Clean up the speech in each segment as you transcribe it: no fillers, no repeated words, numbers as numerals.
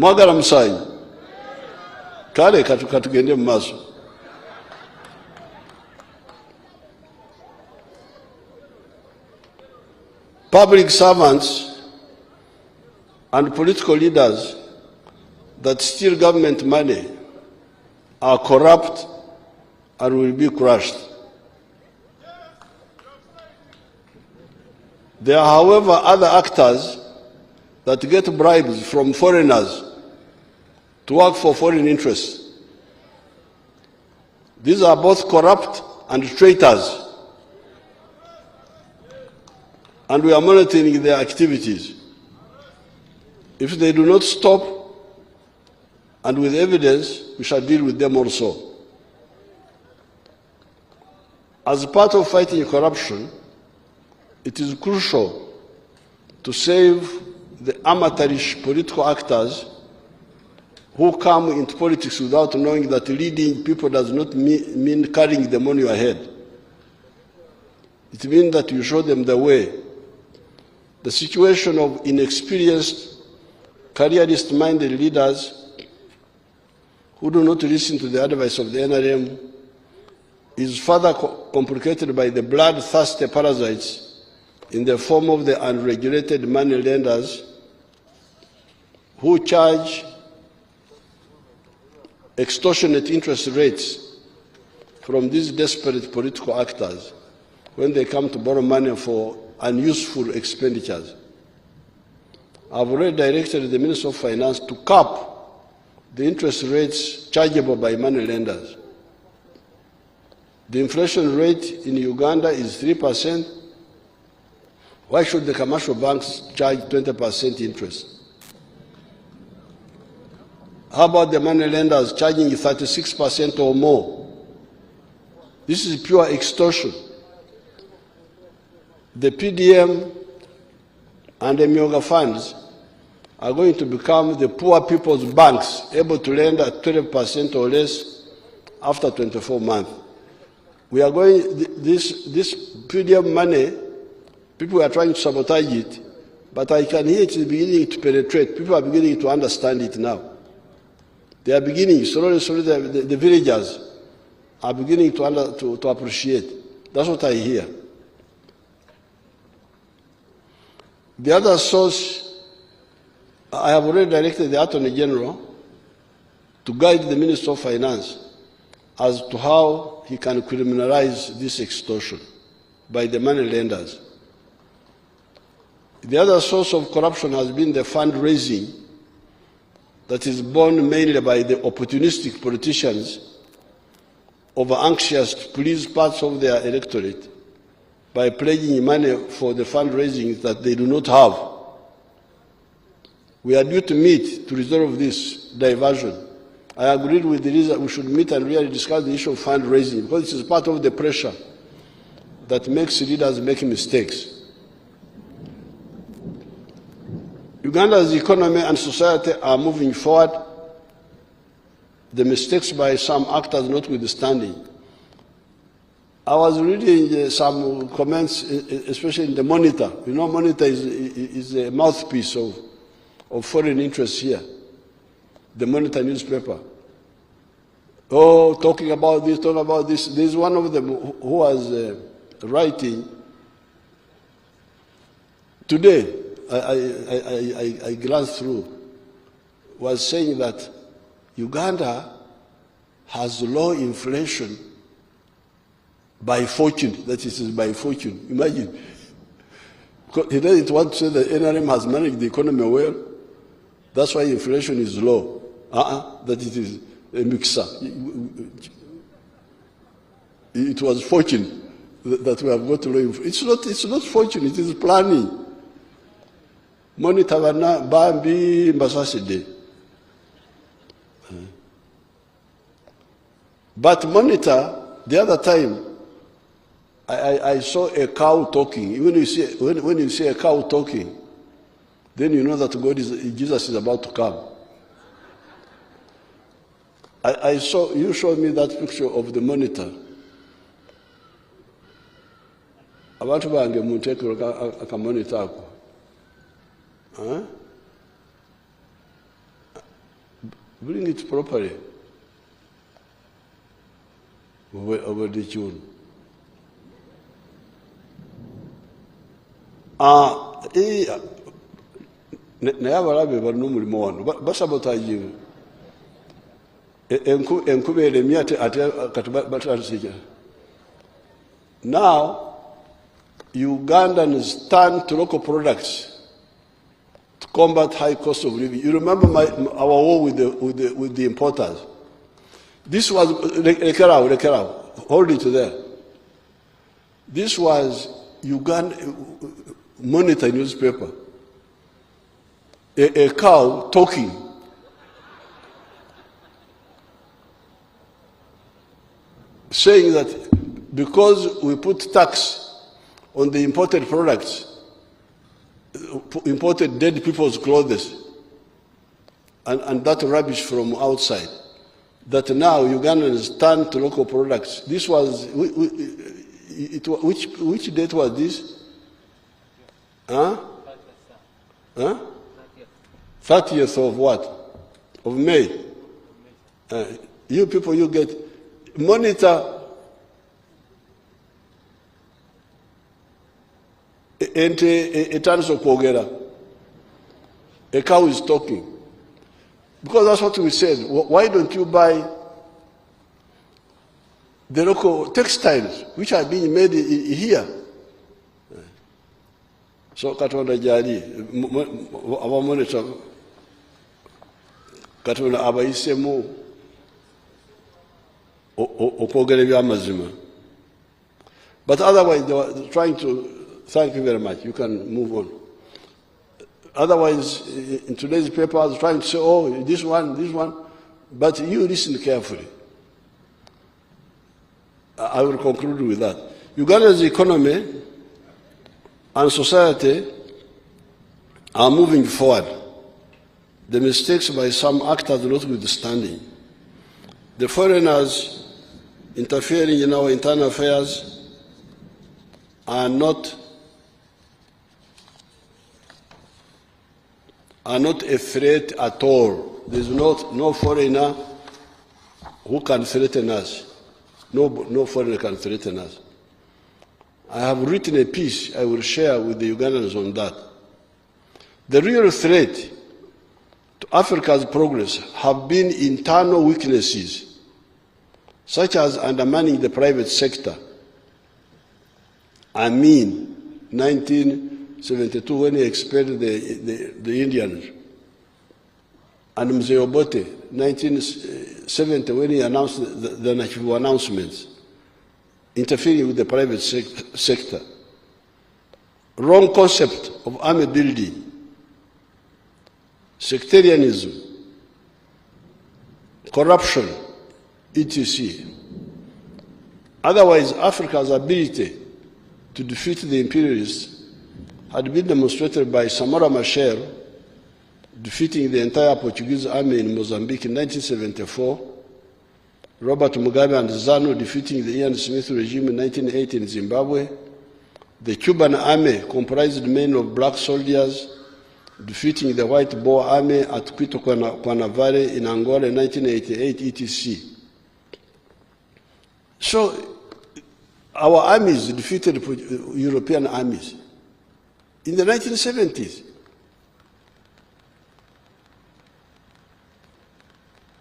Mwagala musanyi. Kale katugende mu maaso. Public servants and political leaders that steal government money are corrupt and will be crushed. There are, however, other actors that get bribes from foreigners to work for foreign interests. These are both corrupt and traitors, and we are monitoring their activities. If they do not stop, and with evidence, we shall deal with them also. As part of fighting corruption, it is crucial to save the amateurish political actors who come into politics without knowing that leading people does not mean carrying them on your head. It means that you show them the way. The situation of inexperienced, careerist-minded leaders who do not listen to the advice of the NRM is further complicated by the bloodthirsty parasites in the form of the unregulated money lenders who charge extortionate interest rates from these desperate political actors when they come to borrow money for unuseful expenditures. I've already directed the Minister of Finance to cap the interest rates chargeable by money lenders. The inflation rate in Uganda is 3%. Why should the commercial banks charge 20% interest? How about the money lenders charging 36% or more? This is pure extortion. The PDM and the Myoga funds are going to become the poor people's banks, able to lend at 12% or less after 24 months. We are going, this PDM money, people are trying to sabotage it, but I can hear it is beginning to penetrate. People are beginning to understand it now. They are beginning, slowly, the villagers are beginning to appreciate. That's what I hear. The other source, I have already directed the Attorney General to guide the Minister of Finance as to how he can criminalize this extortion by the money lenders. The other source of corruption has been the fundraising that is borne mainly by the opportunistic politicians over-anxious to please parts of their electorate by pledging money for the fundraising that they do not have. We are due to meet to resolve this diversion. I agreed with the leaders that we should meet and really discuss the issue of fundraising because it is part of the pressure that makes leaders make mistakes. Uganda's economy and society are moving forward, the mistakes by some actors notwithstanding. I was reading some comments, especially in the Monitor. You know, Monitor is a mouthpiece of foreign interests here, the Monitor newspaper. Oh, talking about this, talking about this. There's one of them who was writing today. I glanced through, was saying that Uganda has low inflation by fortune. That is by fortune. Imagine. He doesn't want to say that NRM has managed the economy well. That's why inflation is low. That it is a mixer. It was fortune that we have got to low inflation. It's not fortune, it is planning. Monitor Bambi Mbasaside. But Monitor, the other time, I saw a cow talking. When you see a cow talking, then you know that Jesus is about to come. You showed me that picture of the Monitor. Abantu bange muntekero akamonitor ako. Bring it properly. Over the tune. Naye abalabe balina omulimu wano basabotaginga enkuba eremye ate kati batasija. Now Ugandans turn to local products to combat high cost of living. You remember our war with the importers. This was Rekerau, hold it there. This was Uganda Monitor newspaper. A cow talking. Saying that because we put tax on the imported products, imported dead people's clothes, and that rubbish from outside, that now Ugandans turn to local products. This was, which date was this? Huh? 30th of what? Of May. You people, you get Monitor etandise okwogera. A cow is talking. Because that's what we said. Why don't you buy the local textiles which are being made here? So Katonda jali abamonitor Katonda abayisemu okwogera ebyamazima. But otherwise they were trying to. Thank you very much. You can move on. Otherwise, in today's paper, I was trying to say, oh, this one. But you listen carefully. I will conclude with that. Uganda's economy and society are moving forward. The mistakes by some actors notwithstanding. The foreigners interfering in our internal affairs are not a threat at all. There is no foreigner who can threaten us. No foreigner can threaten us. I have written a piece I will share with the Ugandans on that. The real threat to Africa's progress have been internal weaknesses, such as undermining the private sector. I mean, 1972 when he expelled the Indians, and Mzee Obote, 1970 when he announced the Nachivu announcements, interfering with the private sector. Wrong concept of army building, sectarianism, corruption, etc. Otherwise, Africa's ability to defeat the imperialists had been demonstrated by Samora Machel defeating the entire Portuguese army in Mozambique in 1974, Robert Mugabe and ZANU defeating the Ian Smith regime in 1980 in Zimbabwe, the Cuban army comprised mainly of black soldiers defeating the white Boer army at Quito Cuanavale in Angola in 1988, etc. So our armies defeated European armies in the 1970s.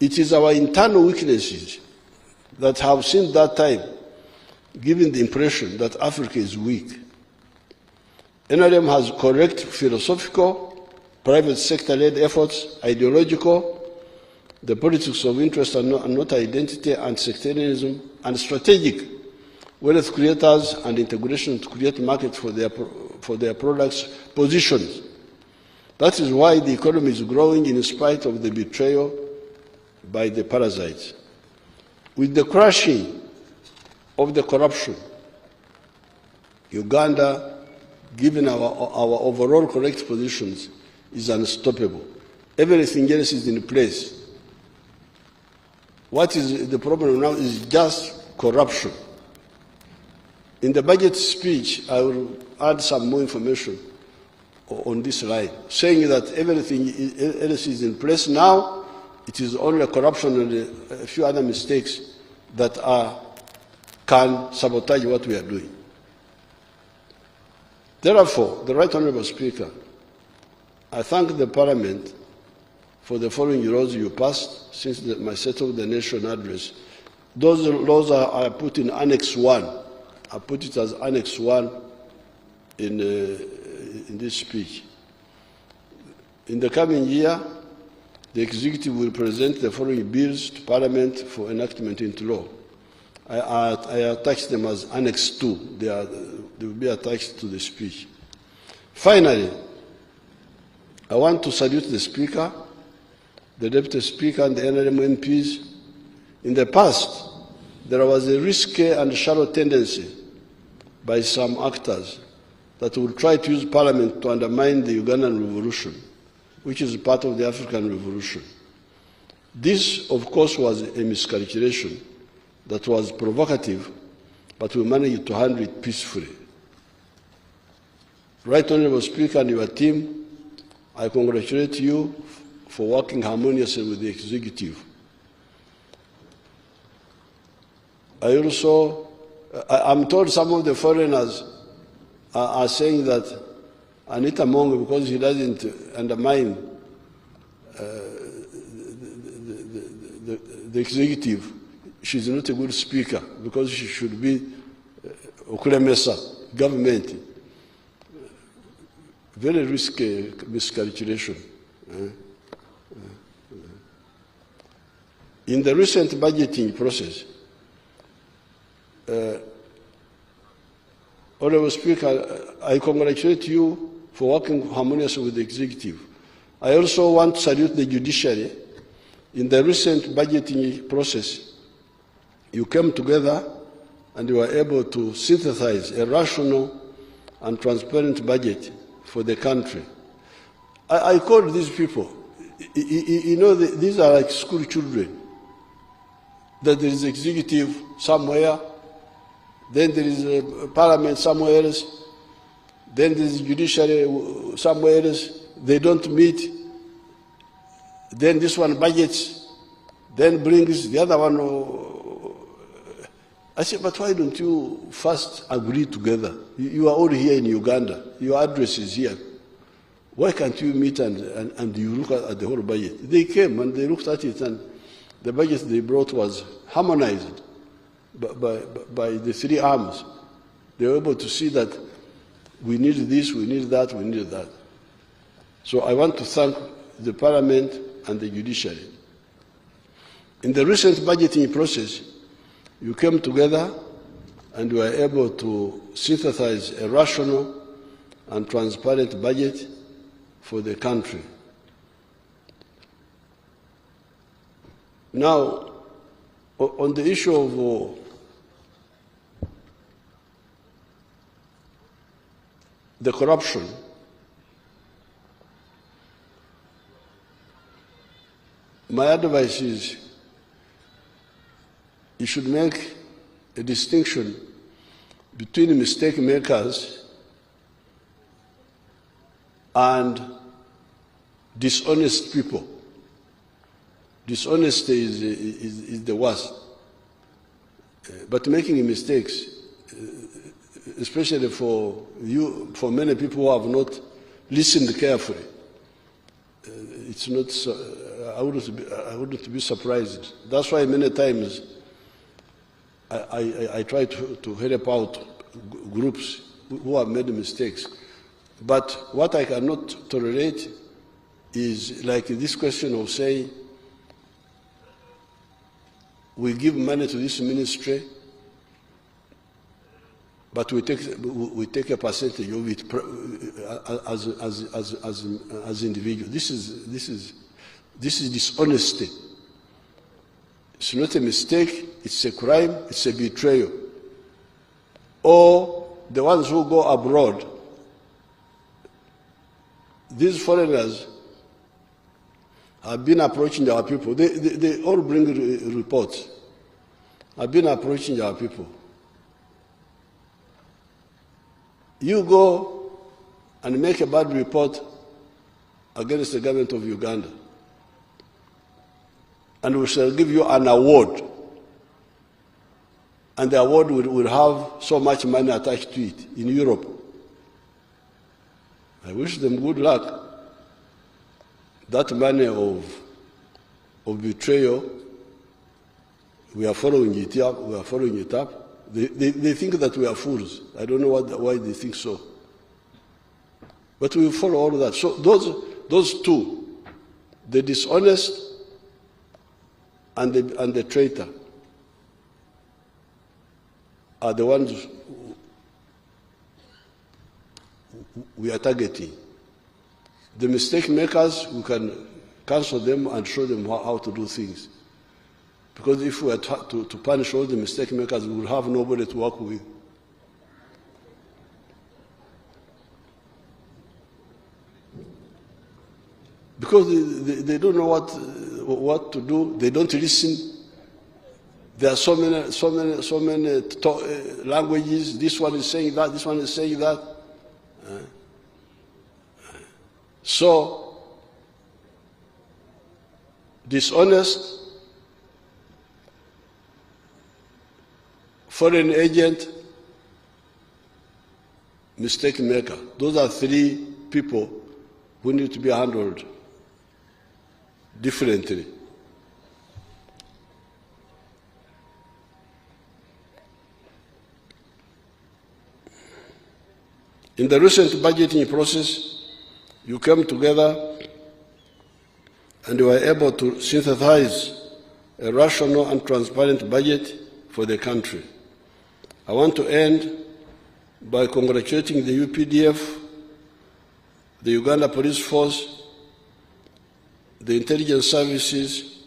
It is our internal weaknesses that have since that time given the impression that Africa is weak. NRM has correct philosophical, private sector-led efforts, ideological, the politics of interest and not identity and sectarianism, and strategic wealth creators and integration to create markets for their products' positions. That is why the economy is growing in spite of the betrayal by the parasites. With the crushing of the corruption, Uganda, given our overall correct positions, is unstoppable. Everything else is in place. What is the problem now is just corruption. In the budget speech, I will add some more information on this line, saying that everything else is in place now. It is only corruption and a few other mistakes that can sabotage what we are doing. Therefore, the Right Honourable Speaker, I thank the Parliament for the following laws you passed since my State of the Nation address. Those laws are put in Annex 1. I put it as Annex 1 in this speech. In the coming year, the Executive will present the following bills to Parliament for enactment into law. I attached them as Annex 2. They will be attached to the speech. Finally, I want to salute the Speaker, the Deputy Speaker, and the NRM MPs. In the past, there was a risky and shallow tendency by some actors that would try to use Parliament to undermine the Ugandan revolution, which is part of the African revolution. This, of course, was a miscalculation that was provocative, but we managed to handle it peacefully. Right Honourable Speaker and your team, I congratulate you for working harmoniously with the Executive. I'm told some of the foreigners are saying that Anita Mongo, because he doesn't undermine the Executive, she's not a good speaker, because she should be Okulemesa, government. Very risky miscalculation. In the recent budgeting process, Honourable Speaker, I congratulate you for working harmoniously with the Executive. I also want to salute the judiciary. In the recent budgeting process, you came together and you were able to synthesize a rational and transparent budget for the country. I called these people. You know, these are like school children. That there is executive somewhere, then there is a parliament somewhere else, then there is judiciary somewhere else. They don't meet. Then this one budgets, then brings the other one. I said, but why don't you first agree together? You are all here in Uganda. Your address is here. Why can't you meet and you look at the whole budget? They came and they looked at it, and the budget they brought was harmonized by the three arms. They were able to see that we need this, we need that, we need that. So I want to thank the Parliament and the judiciary. In the recent budgeting process, you came together and were able to synthesize a rational and transparent budget for the country. Now, on the issue of the corruption, my advice is you should make a distinction between mistake makers and dishonest people. Dishonesty is the worst. But making mistakes, especially for many people who have not listened carefully, it's not. I wouldn't be surprised. That's why many times I try to help out groups who have made mistakes. But what I cannot tolerate is like this question of saying, we give money to this ministry, but we take a percentage of it as individuals. This is dishonesty. It's not a mistake, it's a crime, it's a betrayal. Or the ones who go abroad, these foreigners have been approaching our people. They all bring reports. Have been approaching our people. You go and make a bad report against the government of Uganda. and we shall give you an award. And the award will have so much money attached to it in Europe. I wish them good luck. That money of betrayal, we are following it up. We are following it up. They think that we are fools. I don't know why they think so. But we follow all of that. So those two, the dishonest and the traitor, are the ones we are targeting. The mistake makers, we can cancel them and show them how to do things. Because if we are to punish all the mistake makers, we will have nobody to work with. Because they don't know what to do. They don't listen. There are so many languages. This one is saying that. This one is saying that. So dishonest, foreign agent, mistake maker. Those are three people who need to be handled differently. In the recent budgeting process, you came together and you were able to synthesize a rational and transparent budget for the country. I want to end by congratulating the UPDF, the Uganda Police Force, the intelligence services,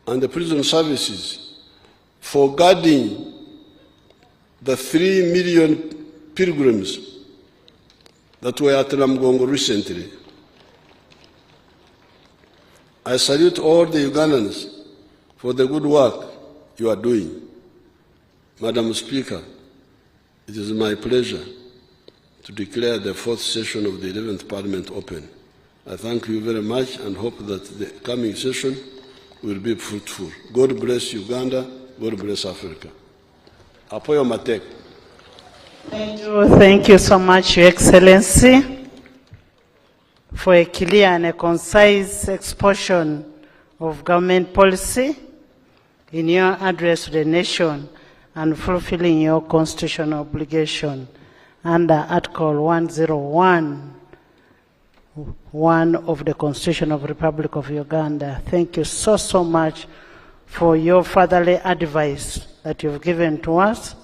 and the prison services for guarding the 3 million pilgrims that were at Namgongo recently. I salute all the Ugandans for the good work you are doing. Madam Speaker, it is my pleasure to declare the 4th session of the 11th Parliament open. I thank you very much and hope that the coming session will be fruitful. God bless Uganda. God bless Africa. Apoyo Matek. Thank you so much, Your Excellency, for a clear and a concise exposition of government policy in your address to the nation and fulfilling your constitutional obligation under Article 101 of the Constitution of the Republic of Uganda. Thank you so much for your fatherly advice that you've given to us.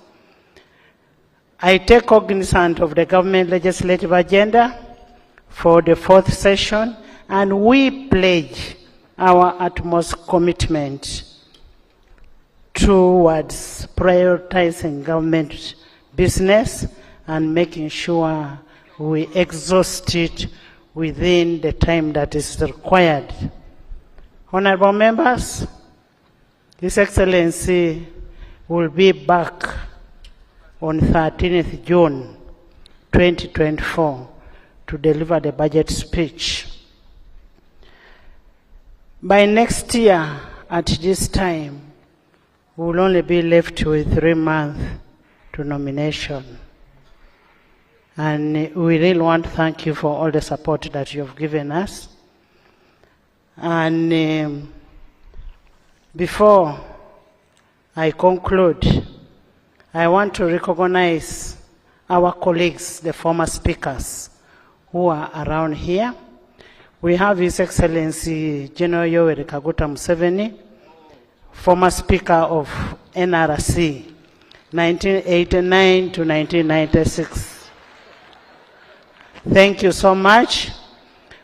I take cognizance of the government legislative agenda for the 4th session, and we pledge our utmost commitment towards prioritizing government business and making sure we exhaust it within the time that is required. Honorable members, His Excellency will be back on 13th June 2024 to deliver the budget speech. By next year, at this time, we will only be left with 3 months to nomination. And we really want to thank you for all the support that you have given us. And before I conclude, I want to recognize our colleagues, the former speakers, who are around here. We have His Excellency General Yoweri Kaguta Museveni, former Speaker of NRC, 1989 to 1996. Thank you so much.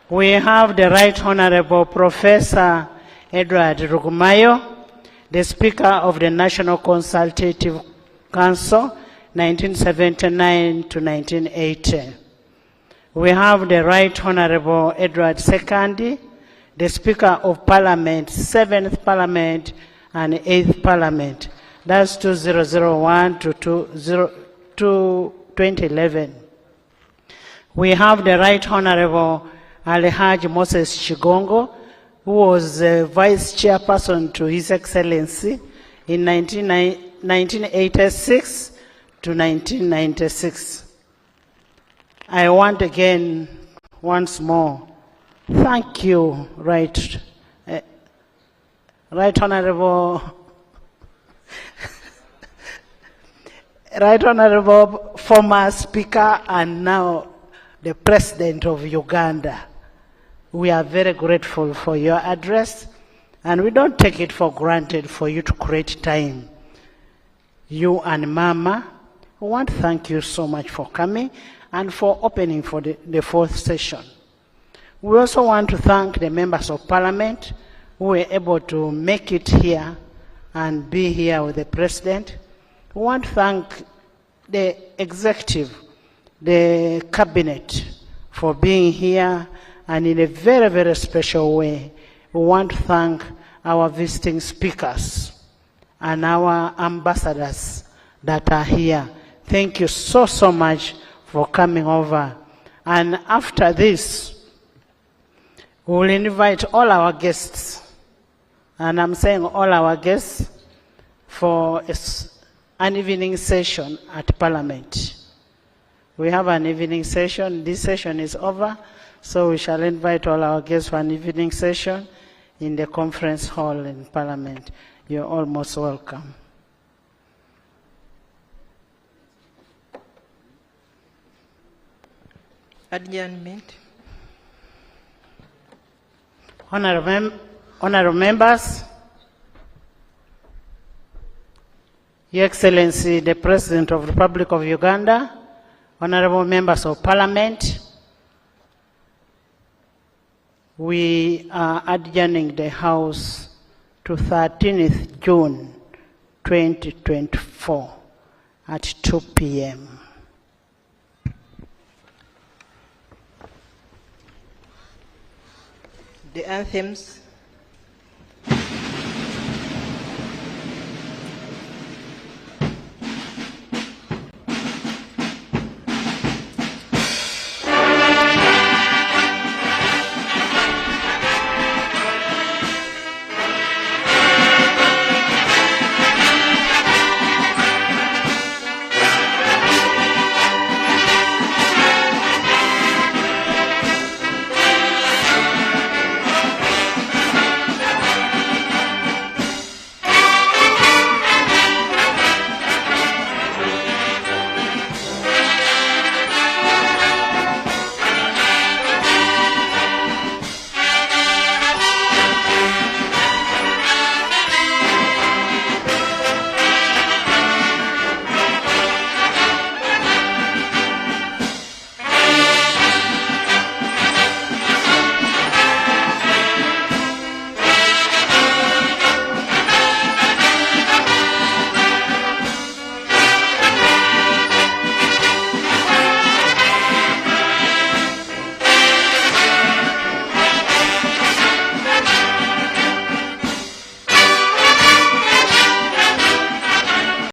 We have the Right Honorable Professor Edward Rugumayo, the Speaker of the National Consultative Council, 1979 to 1980. We have the Right Honorable Edward Sekandi, the Speaker of Parliament, 7th Parliament and 8th Parliament. That's 2001 to 2011. We have the Right Honorable Alhaji Moses Chigongo, who was vice chairperson to His Excellency in 1986 to 1996. I want again, once more, thank you, Right Honorable Right Honorable former Speaker and now the President of Uganda. We are very grateful for your address, and we don't take it for granted for you to create time. You and Mama, we want to thank you so much for coming and for opening for the fourth session. We also want to thank the members of Parliament who were able to make it here and be here with the President. We want to thank the executive, the cabinet, for being here, and in a very, very special way, we want to thank our visiting speakers and our ambassadors that are here. Thank you so, so much for coming over. And after this, we will invite all our guests, and I'm saying all our guests, for an evening session at Parliament. We have an evening session. This session is over, so we shall invite all our guests for an evening session in the conference hall in Parliament. You're all most welcome. Adjournment. Honorable members, Your Excellency, the President of the Republic of Uganda, honorable members of Parliament, we are adjourning the House to 13th June 2024 at 2 p.m. The anthems